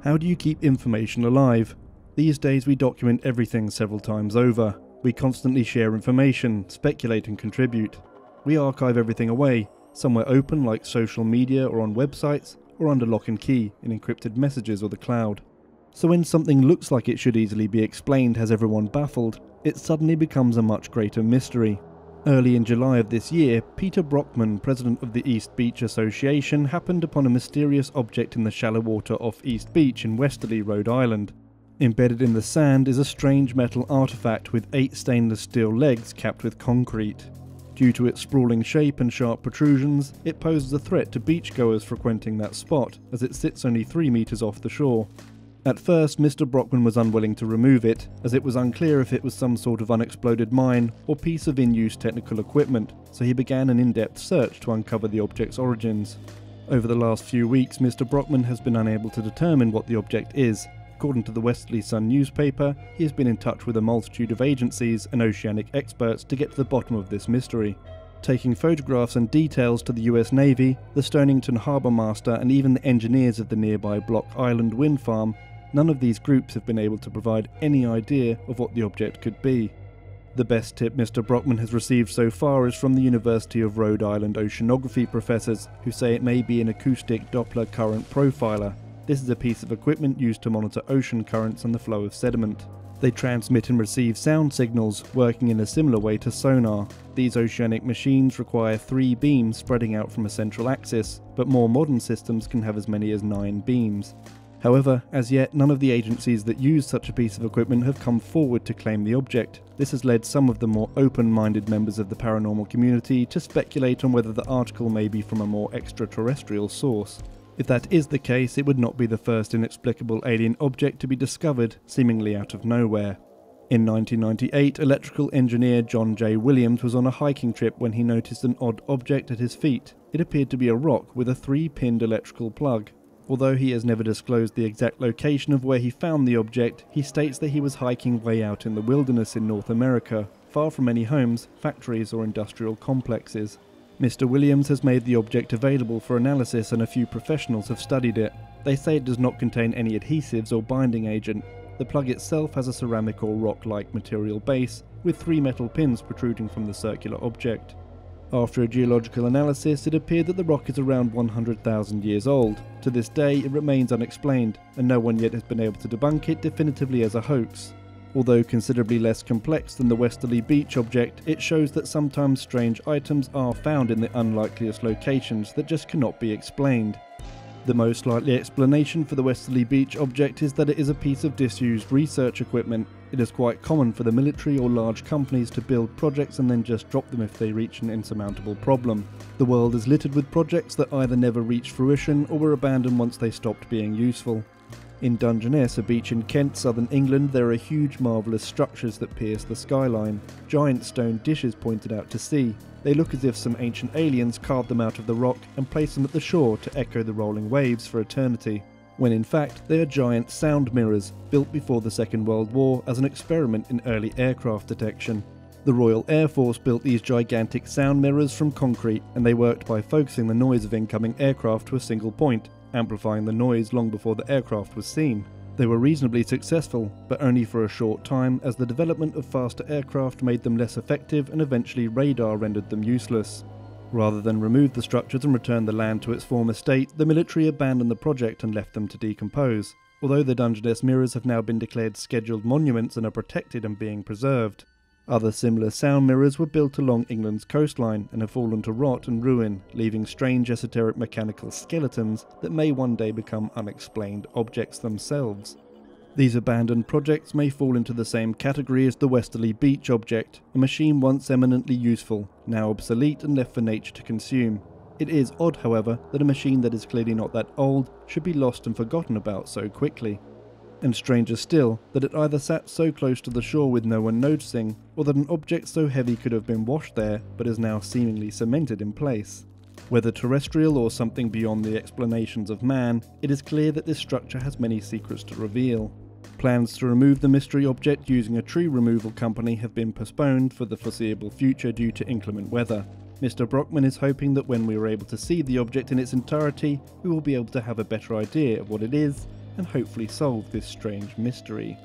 How do you keep information alive? These days we document everything several times over. We constantly share information, speculate and contribute. We archive everything away, somewhere open like social media or on websites, or under lock and key in encrypted messages or the cloud. So when something looks like it should easily be explained has everyone baffled, it suddenly becomes a much greater mystery. Early in July of this year, Peter Brockman, president of the East Beach Association, happened upon a mysterious object in the shallow water off East Beach in westerly Rhode Island. Embedded in the sand is a strange metal artifact with 8 stainless steel legs capped with concrete. Due to its sprawling shape and sharp protrusions, it poses a threat to beachgoers frequenting that spot, as it sits only 3 meters off the shore. At first, Mr. Brockman was unwilling to remove it, as it was unclear if it was some sort of unexploded mine or piece of in-use technical equipment, so he began an in-depth search to uncover the object's origins. Over the last few weeks, Mr. Brockman has been unable to determine what the object is. According to the Westerly Sun newspaper, he has been in touch with a multitude of agencies and oceanic experts to get to the bottom of this mystery. Taking photographs and details to the US Navy, the Stonington Harbour Master and even the engineers of the nearby Block Island wind farm, none of these groups have been able to provide any idea of what the object could be. The best tip Mr. Brockman has received so far is from the University of Rhode Island oceanography professors, who say it may be an acoustic Doppler current profiler. This is a piece of equipment used to monitor ocean currents and the flow of sediment. They transmit and receive sound signals, working in a similar way to sonar. These oceanic machines require 3 beams spreading out from a central axis, but more modern systems can have as many as 9 beams. However, as yet, none of the agencies that use such a piece of equipment have come forward to claim the object. This has led some of the more open-minded members of the paranormal community to speculate on whether the article may be from a more extraterrestrial source. If that is the case, it would not be the first inexplicable alien object to be discovered, seemingly out of nowhere. In 1998, electrical engineer John J. Williams was on a hiking trip when he noticed an odd object at his feet. It appeared to be a rock with a 3-pinned electrical plug. Although he has never disclosed the exact location of where he found the object, he states that he was hiking way out in the wilderness in North America, far from any homes, factories or industrial complexes. Mr. Williams has made the object available for analysis and a few professionals have studied it. They say it does not contain any adhesives or binding agent. The plug itself has a ceramic or rock-like material base, with 3 metal pins protruding from the circular object. After a geological analysis, it appeared that the rock is around 100,000 years old. To this day, it remains unexplained, and no one yet has been able to debunk it definitively as a hoax. Although considerably less complex than the Westerly Beach object, it shows that sometimes strange items are found in the unlikeliest locations that just cannot be explained. The most likely explanation for the Westerly Beach object is that it is a piece of disused research equipment. It is quite common for the military or large companies to build projects and then just drop them if they reach an insurmountable problem. The world is littered with projects that either never reached fruition or were abandoned once they stopped being useful. In Dungeness, a beach in Kent, southern England, there are huge marvellous structures that pierce the skyline. Giant stone dishes pointed out to sea. They look as if some ancient aliens carved them out of the rock and placed them at the shore to echo the rolling waves for eternity, when in fact they are giant sound mirrors, built before the Second World War as an experiment in early aircraft detection. The Royal Air Force built these gigantic sound mirrors from concrete, and they worked by focusing the noise of incoming aircraft to a single point, amplifying the noise long before the aircraft was seen. They were reasonably successful, but only for a short time, as the development of faster aircraft made them less effective and eventually radar rendered them useless. Rather than remove the structures and return the land to its former state, the military abandoned the project and left them to decompose, although the Dungeness mirrors have now been declared scheduled monuments and are protected and being preserved. Other similar sound mirrors were built along England's coastline and have fallen to rot and ruin, leaving strange esoteric mechanical skeletons that may one day become unexplained objects themselves. These abandoned projects may fall into the same category as the Westerly Beach object, a machine once eminently useful, now obsolete and left for nature to consume. It is odd, however, that a machine that is clearly not that old should be lost and forgotten about so quickly. And stranger still, that it either sat so close to the shore with no one noticing, or that an object so heavy could have been washed there, but is now seemingly cemented in place. Whether terrestrial or something beyond the explanations of man, it is clear that this structure has many secrets to reveal. Plans to remove the mystery object using a tree removal company have been postponed for the foreseeable future due to inclement weather. Mr. Brockman is hoping that when we are able to see the object in its entirety, we will be able to have a better idea of what it is, and hopefully solve this strange mystery.